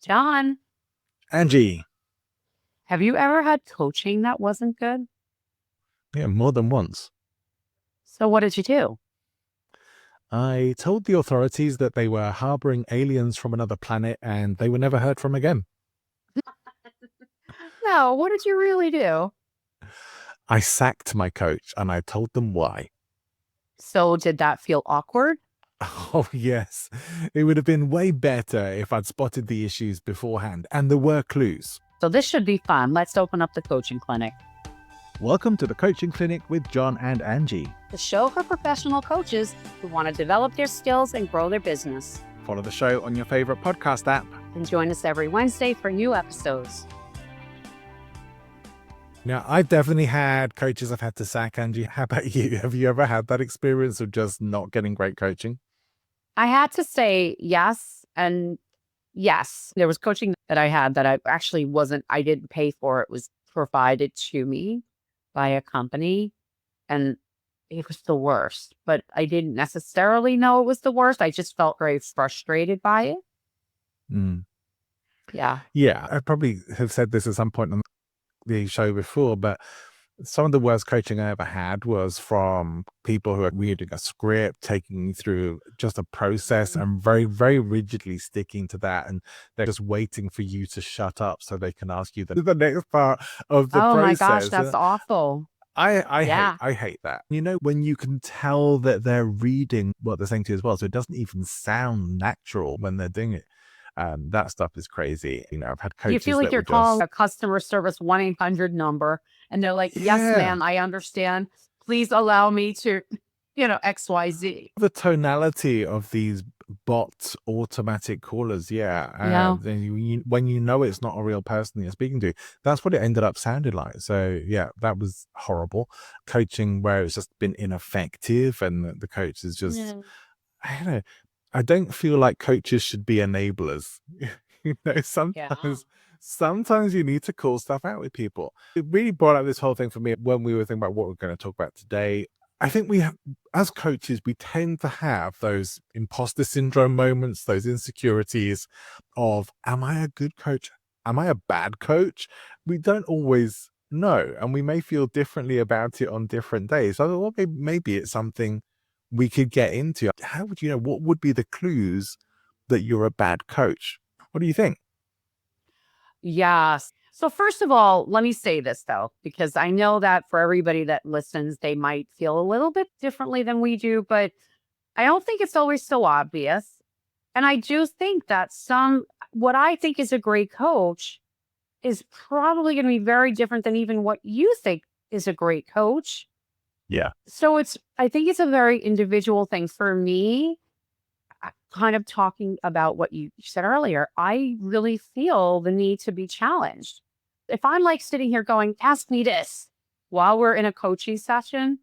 John, Angie, have you ever had coaching that wasn't good? yeah, more than once. So what did you do? I told the authorities that they were harboring aliens from another planet and they were never heard from again. No, what did you really do? I sacked my coach and I told them why. So did that feel awkward? Oh, yes. It would have been way better if I'd spotted the issues beforehand, and there were clues. So this should be fun. Let's open up the coaching clinic. Welcome to the Coaching Clinic with John and Angie. The show for professional coaches who want to develop their skills and grow their business. Follow the show on your favorite podcast app. And join us every Wednesday for new episodes. Now, I've definitely had coaches I've had to sack, Angie. How about you? Have you ever had that experience of just not getting great coaching? I had to say yes and yes. There was coaching that I had that I didn't pay for. It was provided to me by a company, and it was the worst. But I didn't necessarily know it was the worst. I just felt very frustrated by it. Mm. Yeah. Yeah, I probably have said this at some point on the show before, but some of the worst coaching I ever had was from people who are reading a script, taking you through just a process and very, very rigidly sticking to that. And they're just waiting for you to shut up so they can ask you the next part of the Oh my gosh, process. that's awful. Yeah. I hate that. You know, when you can tell that they're reading what they're saying to you as well, so it doesn't even sound natural when they're doing it. That stuff is crazy. You know, I've had coaches You feel like that you're were calling just, a customer service 1-800 number and they're like, yes, yeah, ma'am, I understand. Please allow me to, XYZ. the tonality of these bot automatic callers. Yeah. Yeah. Then when you know it's not a real person you're speaking to, that's what it ended up sounding like. So yeah, that was horrible. Coaching where it's just been ineffective and the coach is just, Yeah. I don't know. I don't feel like coaches should be enablers. Yeah. Sometimes you need to call stuff out with people. It really brought up this whole thing for me when we were thinking about what we're going to talk about today. I think as coaches, we tend to have those imposter syndrome moments, those insecurities of, am I a good coach? Am I a bad coach? We don't always know, and we may feel differently about it on different days. So I thought, well, maybe it's something we could get into. How would you know? What would be the clues that you're a bad coach? What do you think? Yes. So first of all, let me say this though, because I know that for everybody that listens, they might feel a little bit differently than we do, but I don't think it's always so obvious. And I do think that what I think is a great coach is probably going to be very different than even what you think is a great coach. Yeah. So I think it's a very individual thing for me. Kind of talking about what you said earlier, I really feel the need to be challenged. If I'm like sitting here going, ask me this while we're in a coaching session,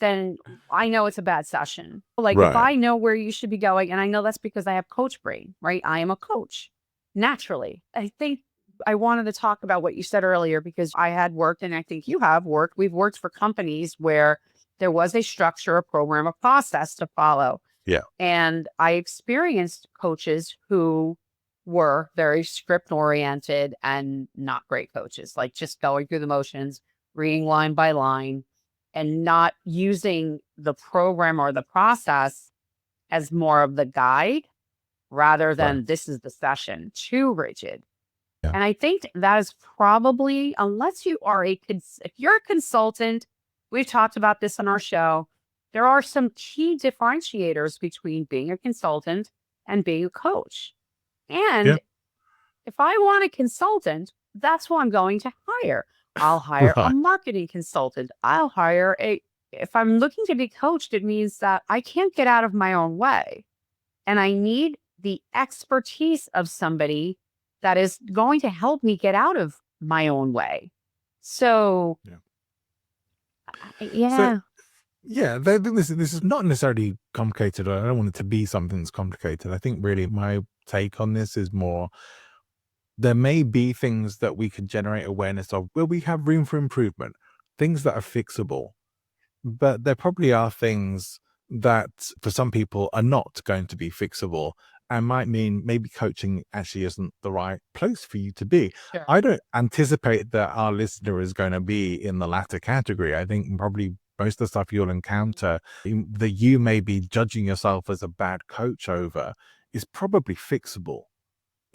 then I know it's a bad session. Like if Right. I know where you should be going, and I know that's because I have coach brain, right? I am a coach naturally. I think I wanted to talk about what you said earlier because I had worked, and I think you have worked. We've worked for companies where there was a structure, a program, a process to follow. Yeah. And I experienced coaches who were very script oriented and not great coaches, like just going through the motions, reading line by line, and not using the program or the process as more of the guide rather Right. than this is the session, too rigid. Yeah. And I think that is probably, unless you are if you're a consultant, we've talked about this on our show, there are some key differentiators between being a consultant and being a coach. Yeah. And if I want a consultant, that's who I'm going to hire. I'll hire a Right. marketing consultant. If I'm looking to be coached, it means that I can't get out of my own way. And I need the expertise of somebody that is going to help me get out of my own way. So, Yeah. So yeah. yeah, this is not necessarily complicated. I don't want it to be something that's complicated. I think really my take on this is more, there may be things that we can generate awareness of where we have room for improvement, things that are fixable, but there probably are things that for some people are not going to be fixable. and might mean maybe coaching actually isn't the right place for you to be. Sure. I don't anticipate that our listener is going to be in the latter category. I think probably most of the stuff you'll encounter that you may be judging yourself as a bad coach over is probably fixable.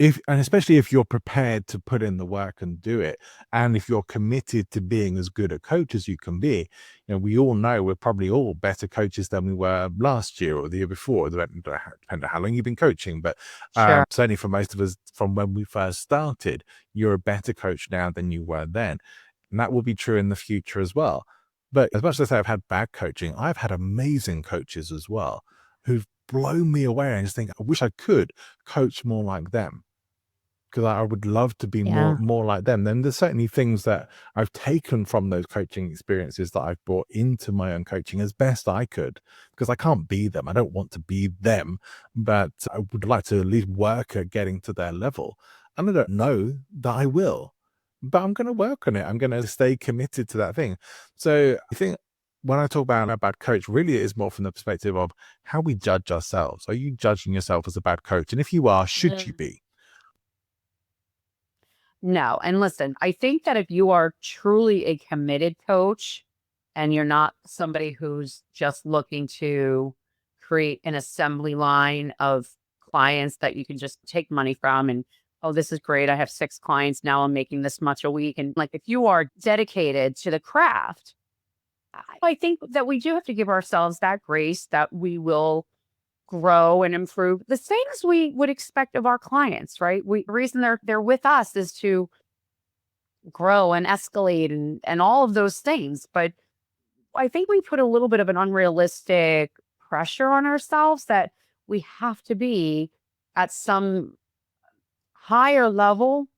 And especially if you're prepared to put in the work and do it, and if you're committed to being as good a coach as you can be. We all know we're probably all better coaches than we were last year or the year before, depending on how long you've been coaching. But Sure. certainly for most of us, from when we first started, you're a better coach now than you were then, and that will be true in the future as well. But as much as I've had bad coaching, I've had amazing coaches as well who've blown me away. And I just think I wish I could coach more like them, because I would love to be Yeah. more like them. Then there's certainly things that I've taken from those coaching experiences that I've brought into my own coaching as best I could, because I can't be them. I don't want to be them, but I would like to at least work at getting to their level. And I don't know that I will, but I'm going to work on it. I'm going to stay committed to that thing. So I think when I talk about a bad coach, really it is more from the perspective of how we judge ourselves. Are you judging yourself as a bad coach? And if you are, should you Mm. be? No. And listen, I think that if you are truly a committed coach and you're not somebody who's just looking to create an assembly line of clients that you can just take money from and, oh, this is great. I have 6 clients. Now I'm making this much a week. And like, if you are dedicated to the craft, I think that we do have to give ourselves that grace that we will grow and improve the same as we would expect of our clients, right? The reason they're with us is to grow and escalate and all of those things. But I think we put a little bit of an unrealistic pressure on ourselves that we have to be at some higher level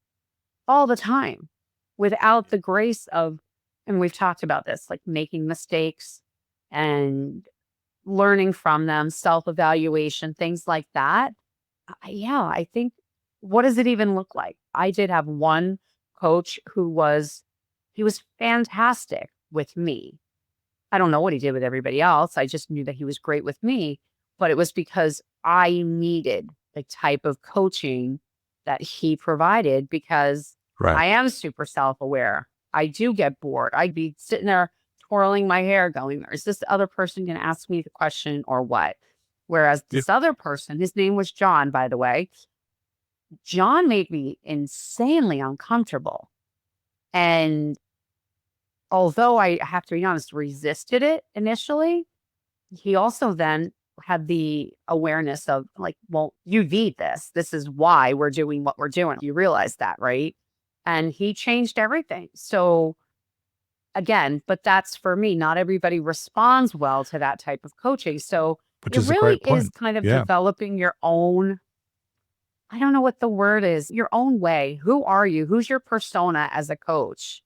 all the time without the grace of, and we've talked about this, like making mistakes and learning from them, self evaluation, things like that. Yeah, I think, what does it even look like? I did have one coach he was fantastic with me. I don't know what he did with everybody else. I just knew that he was great with me, but it was because I needed the type of coaching that he provided because Right. I am super self aware. I do get bored. I'd be sitting there twirling my hair going, is this other person going to ask me the question or what? Whereas Yeah. this other person, his name was John, by the way, John made me insanely uncomfortable. And although I have to be honest, resisted it initially, he also then had the awareness of like, well, you need this. This is why we're doing what we're doing. You realize that, right? And he changed everything. So again, but that's for me. Not everybody responds well to that type of coaching. So Which it is a really great is point. kind of Yeah. developing your own, I don't know what the word is, your own way. Who are you? Who's your persona as a coach?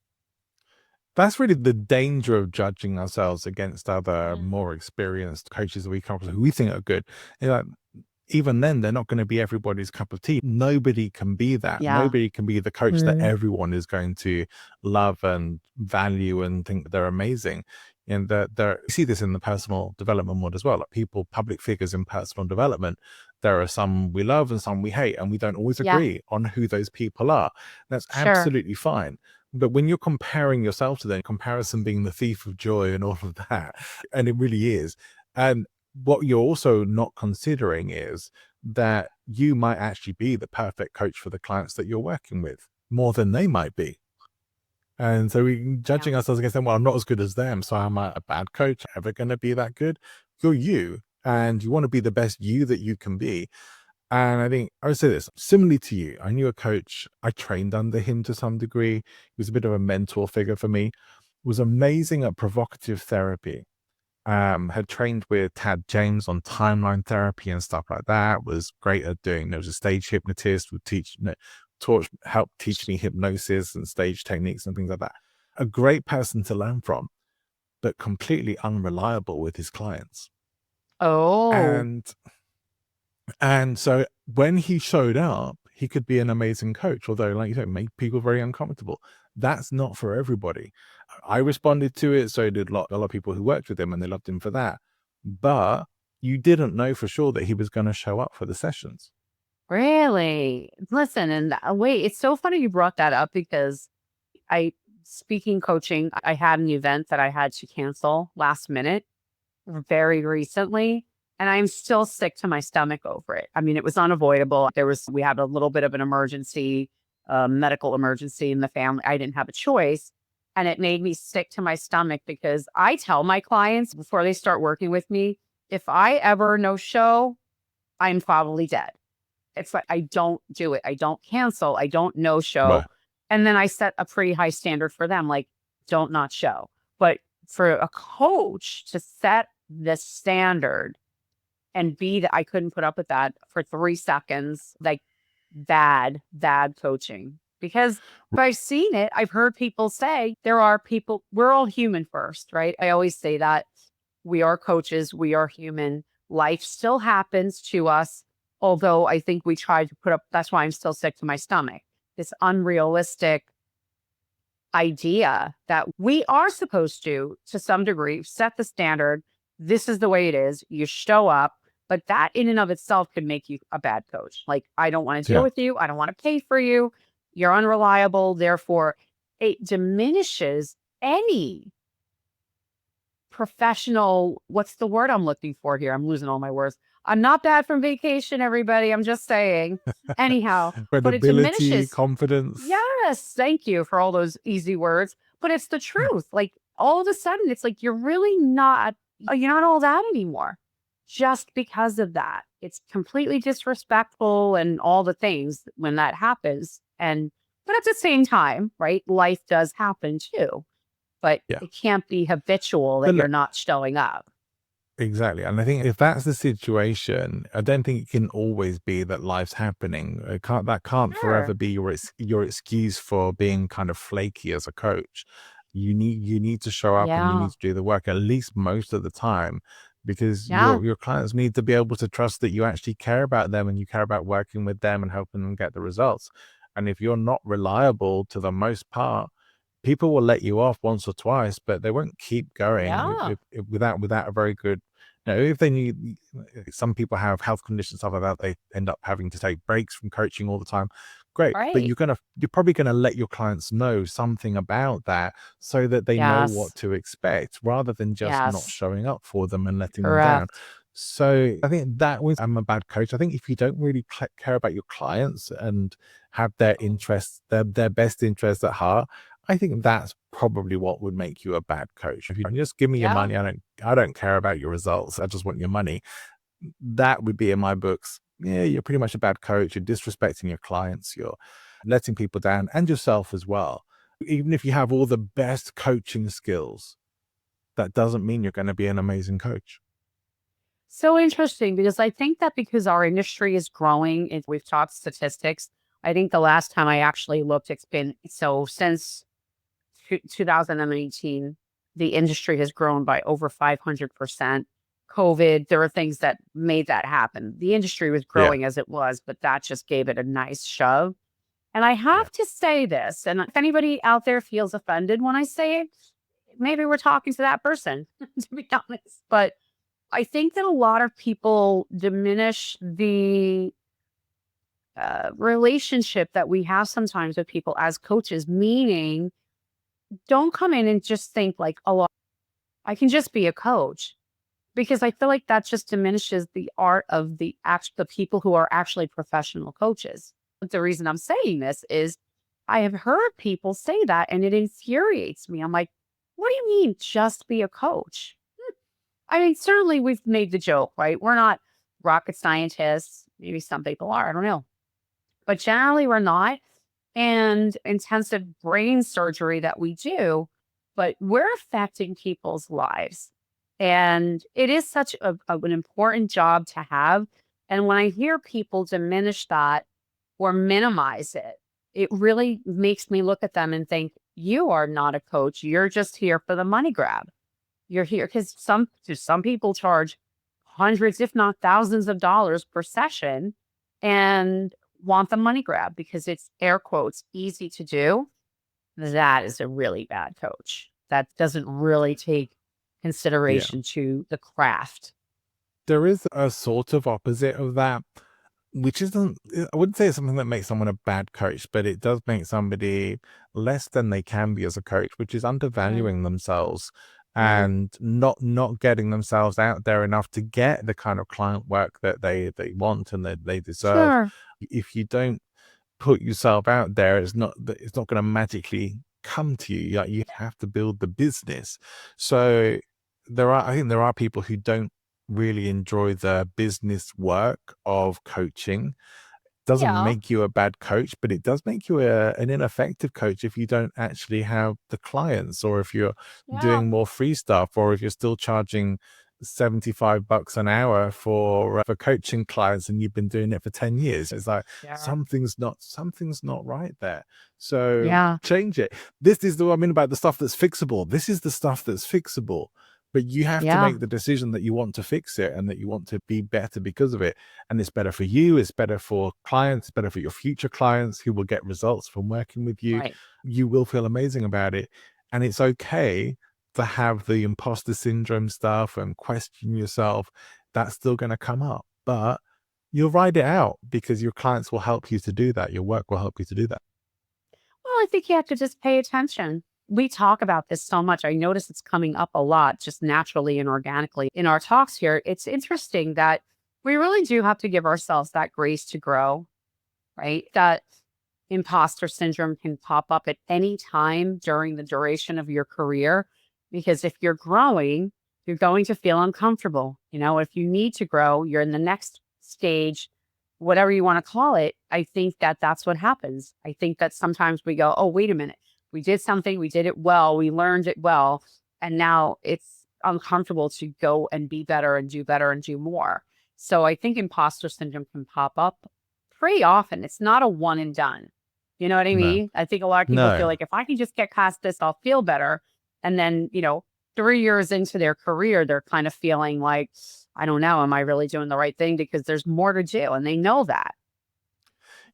That's really the danger of judging ourselves against other Mm. more experienced coaches that we come across who we think are good. You know, even then, they're not going to be everybody's cup of tea. Nobody can be that. Yeah. Nobody can be the coach that Mm. everyone is going to love and value and think they're amazing. And that you see this in the personal development world as well. Like people, public figures in personal development, there are some we love and some we hate, and we don't always Yeah. agree on who those people are. That's Sure. absolutely fine. But when you're comparing yourself to them, comparison being the thief of joy and all of that, and it really is. And what you're also not considering is that you might actually be the perfect coach for the clients that you're working with more than they might be. And so we Yeah. judging ourselves against them, well, I'm not as good as them, so I'm a bad coach, ever going to be that good? You're you, and you want to be the best you that you can be. And I think I would say this similarly to you. I knew a coach, I trained under him to some degree. He was a bit of a mentor figure for me, was amazing at provocative therapy. Had trained with Tad James on timeline therapy and stuff like that. Was great at doing. There was a stage hypnotist would teach, help teach me hypnosis and stage techniques and things like that. A great person to learn from, but completely unreliable with his clients. Oh, And so when he showed up, he could be an amazing coach, although, like you said, make people very uncomfortable. That's not for everybody. I responded to it, so did a lot of people who worked with him, and they loved him for that. But you didn't know for sure that he was going to show up for the sessions. Really? Listen, and wait, it's so funny you brought that up because I, speaking coaching, I had an event that I had to cancel last minute very recently, and I'm still sick to my stomach over it. I mean, it was unavoidable. We had a little bit of an emergency, medical emergency in the family. I didn't have a choice. And it made me sick to my stomach because I tell my clients before they start working with me, if I ever no show, I'm probably dead. It's like, I don't do it. I don't cancel. I don't no show. Right. And then I set a pretty high standard for them, like, don't not show. But for a coach to set the standard and be that I couldn't put up with that for 3 seconds, like bad coaching. Because I've seen it, I've heard people say there are people, we're all human first, right? I always say that we are coaches, we are human. Life still happens to us. Although I think we try to put up, that's why I'm still sick to my stomach. This unrealistic idea that we are supposed to some degree, set the standard. This is the way it is. You show up, but that in and of itself could make you a bad coach. Like, I don't want to deal Yeah. with you. I don't want to pay for you. You're unreliable. Therefore, it diminishes any professional, what's the word I'm looking for here? I'm losing all my words. I'm not back from vacation, everybody. I'm just saying. Anyhow, but it Credibility, diminishes. confidence. Yes, thank you for all those easy words. But it's the Yeah. truth. Like, all of a sudden, it's like you're not all that anymore. Just because of that. It's completely disrespectful and all the things when that happens. But at the same time, right? Life does happen too. But Yeah. it can't be habitual that But you're look, not showing up. exactly. And I think if that's the situation, I don't think it can always be that life's happening. That can't forever Sure. be your excuse for being kind of flaky as a coach. You need to show up and you Yeah. need to do the work at least most of the time, because Yeah. your clients need to be able to trust that you actually care about them and you care about working with them and helping them get the results. And if you're not reliable to the most part, people will let you off once or twice, but they won't keep going Yeah. without a very good. If they need, some people have health conditions, stuff like that, they end up having to take breaks from coaching all the time. Great, but Right. you're probably gonna let your clients know something about that so that they know what Yes. to expect, rather than just not Yes. showing up for them and letting them down. Correct. So I think that was, I'm a bad coach. I think if you don't really care about your clients and have their interests, their best interests at heart, I think that's probably what would make you a bad coach. If you just give me your Yeah. money, I don't care about your results. I just want your money. That would be in my books. Yeah, you're pretty much a bad coach. You're disrespecting your clients. You're letting people down and yourself as well. Even if you have all the best coaching skills, that doesn't mean you're going to be an amazing coach. So interesting because I think that because our industry is growing, and we've talked statistics. I think the last time I actually looked, it's been so since 2018, the industry has grown by over 500%. COVID, there were things that made that happen. The industry was Yeah, growing as it was, but that just gave it a nice shove. And I yeah, have to say this, and if anybody out there feels offended when I say it, maybe we're talking to that person, to be honest. But I think that a lot of people diminish the relationship that we have sometimes with people as coaches, meaning don't come in and just think like, oh, I can just be a coach. Because I feel like that just diminishes the art of the people who are actually professional coaches. But the reason I'm saying this is I have heard people say that and it infuriates me. I'm like, what do you mean just be a coach? I mean, certainly we've made the joke, right? We're not rocket scientists. Maybe some people are, I don't know. But generally we're not. And intensive brain surgery that we do, but we're affecting people's lives. And it is such an important job to have. And when I hear people diminish that or minimize it, it really makes me look at them and think, you are not a coach. You're just here for the money grab. You're here because some people charge hundreds, if not thousands of dollars per session and want the money grab because it's air quotes easy to do. That is a really bad coach. That doesn't really take yeah. consideration to the craft. There is a sort of opposite of that. which isn't, I wouldn't say it's something that makes someone a bad coach, but it does make somebody less than they can be as a coach, which is Right. undervaluing themselves Yeah. and not getting themselves out there enough to get the kind of client work that they want and that they deserve. Sure. If you don't put yourself out there, it's not going to magically come to you. Like, you have to build the business. So I think there are people who don't really enjoy the business work of coaching. Doesn't Yeah. make you a bad coach, but it does make you an ineffective coach if you don't actually have the clients, or if you're Yeah. doing more free stuff, or if you're still charging $75 an hour for coaching clients and you've been doing it for 10 years. It's like Yeah. something's not right there. So Yeah. change it. This is what I mean about the stuff that's fixable. This is the stuff that's fixable. But you have to Yeah. make the decision that you want to fix it and that you want to be better because of it. And it's better for you, it's better for clients, it's better for your future clients who will get results from working with you. Right. You will feel amazing about it. And it's okay to have the imposter syndrome stuff and question yourself. That's still going to come up, but you'll ride it out because your clients will help you to do that. Your work will help you to do that. Well, I think you have to just pay attention. We talk about this so much. I notice it's coming up a lot, just naturally and organically in our talks here. It's interesting that we really do have to give ourselves that grace to grow, right? That imposter syndrome can pop up at any time during the duration of your career. Because if you're growing, you're going to feel uncomfortable. If you need to grow, you're in the next stage, whatever you want to call it. I think that that's what happens. I think that sometimes we go, oh, wait a minute. We did something, we did it well, we learned it well. And now it's uncomfortable to go and be better and do more. So I think imposter syndrome can pop up pretty often. It's not a one and done. You know what I No, mean? I think a lot of people feel no. like if I can just get past this, I'll feel better. And then, 3 years into their career, they're kind of feeling like, I don't know, am I really doing the right thing? Because there's more to do. And they know that.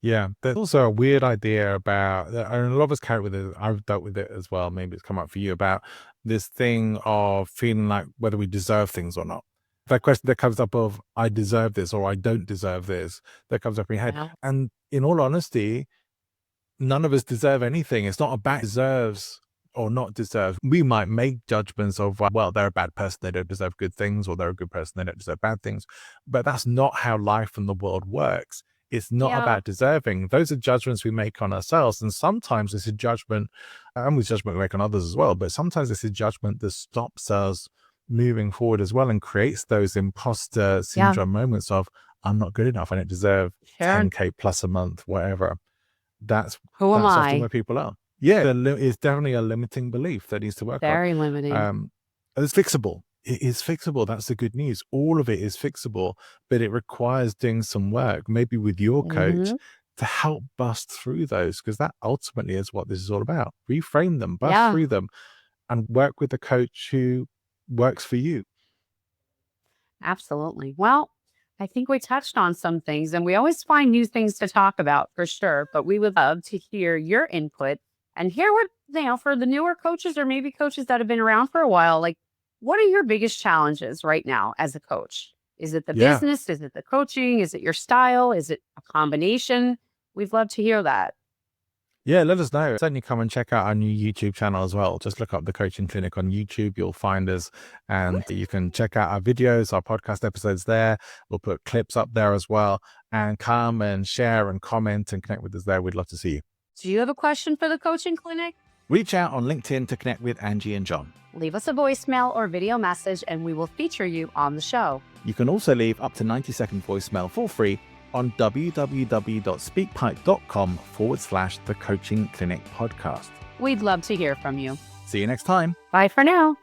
Yeah, there's also a weird idea about, and a lot of us carry it with it. I've dealt with it as well. Maybe it's come up for you about this thing of feeling like whether we deserve things or not. That question that comes up of I deserve this or I don't deserve this, that comes up in your head. Yeah. And in all honesty, none of us deserve anything. It's not about deserves or not deserve. We might make judgments of, well, they're a bad person, they don't deserve good things, or they're a good person, they don't deserve bad things. But that's not how life and the world works. It's not Yeah. about deserving. Those are judgments we make on ourselves. And sometimes it's a judgment, and with judgment we make on others as well, but sometimes it's a judgment that stops us moving forward as well and creates those imposter Yeah. syndrome moments of, I'm not good enough, I don't deserve Sure. 10K plus a month, whatever. That's Who am that's often I? where people are. Yeah, it's definitely a limiting belief that needs to work on. Very limiting. And it's fixable. It is fixable. That's the good news. All of it is fixable, but it requires doing some work, maybe with your coach, Hmm. to help bust through those, because that ultimately is what this is all about. Reframe them, bust Yeah. through them, and work with a coach who works for you. Absolutely. Well, I think we touched on some things and we always find new things to talk about for sure. But we would love to hear your input and hear what, for the newer coaches or maybe coaches that have been around for a while, like what are your biggest challenges right now as a coach? Is it the Yeah. business? Is it the coaching? Is it your style? Is it a combination? We'd love to hear that. Yeah, let us know. Certainly come and check out our new YouTube channel as well. Just look up the Coaching Clinic on YouTube. You'll find us and you can check out our videos, our podcast episodes there. We'll put clips up there as well. And come and share and comment and connect with us there. We'd love to see you. Do you have a question for the coaching clinic? Reach out on LinkedIn to connect with Angie and John. Leave us a voicemail or video message and we will feature you on the show. You can also leave up to 90-second voicemail for free on www.speakpipe.com/the Coaching Clinic podcast. We'd love to hear from you. See you next time. Bye for now.